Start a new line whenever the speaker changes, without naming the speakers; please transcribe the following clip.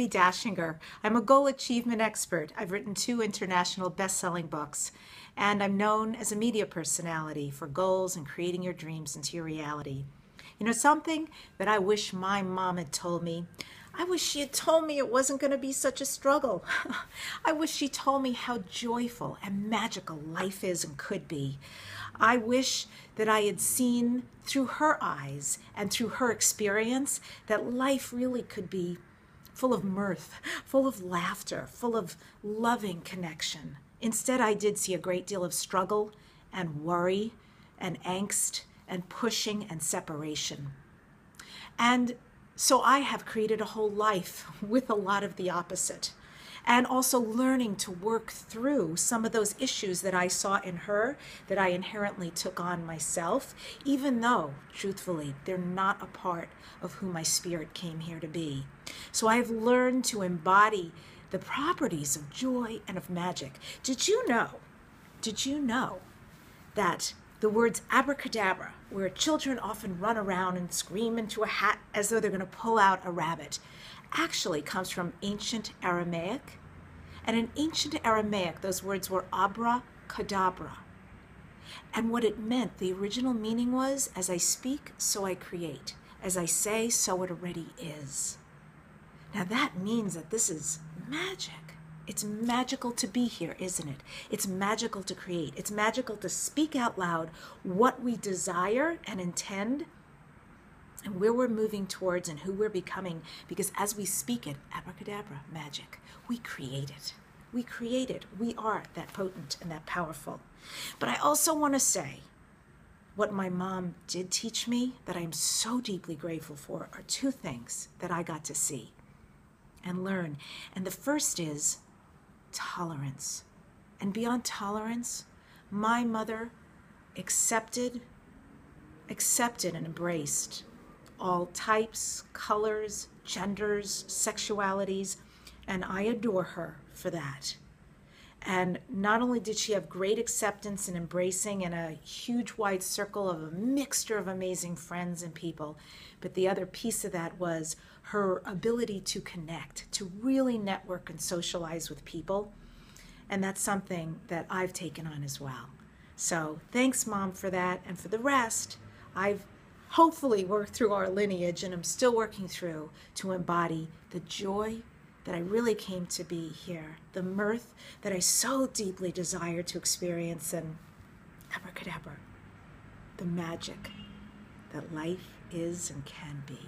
Debbie Dashinger. I'm a goal achievement expert. I've written 2 international best-selling books, and I'm known as a media personality for goals and creating your dreams into your reality. You know, something that I wish my mom had told me, I wish she had told me it wasn't going to be such a struggle. I wish she told me how joyful and magical life is and could be. I wish that I had seen through her eyes and through her experience that life really could be full of mirth, full of laughter, full of loving connection. Instead, I did see a great deal of struggle and worry and angst and pushing and separation. And so I have created a whole life with a lot of the opposite. And also learning to work through some of those issues that I saw in her, that I inherently took on myself, even though, truthfully, they're not a part of who my spirit came here to be. So I've learned to embody the properties of joy and of magic. Did you know that the words abracadabra, where children often run around and scream into a hat as though they're going to pull out a rabbit, actually comes from ancient Aramaic? And in ancient Aramaic, those words were abracadabra. And what it meant, the original meaning was, as I speak, so I create. As I say, so it already is. Now that means that this is magic. It's magical to be here, isn't it? It's magical to create. It's magical to speak out loud what we desire and intend and where we're moving towards and who we're becoming, because as we speak it, abracadabra, magic, we create it. We create it. We are that potent and that powerful. But I also want to say what my mom did teach me that I'm so deeply grateful for are 2 things that I got to see and learn. And the first is tolerance. And beyond tolerance, my mother accepted and embraced all types, colors, genders, sexualities, and I adore her for that. And not only did she have great acceptance and embracing and a huge wide circle of a mixture of amazing friends and people, but the other piece of that was her ability to connect, to really network and socialize with people. And that's something that I've taken on as well. So thanks, Mom, for that. And for the rest, I've hopefully worked through our lineage, and I'm still working through to embody the joy that I really came to be here, the mirth that I so deeply desire to experience, and abracadabra, the magic that life is and can be.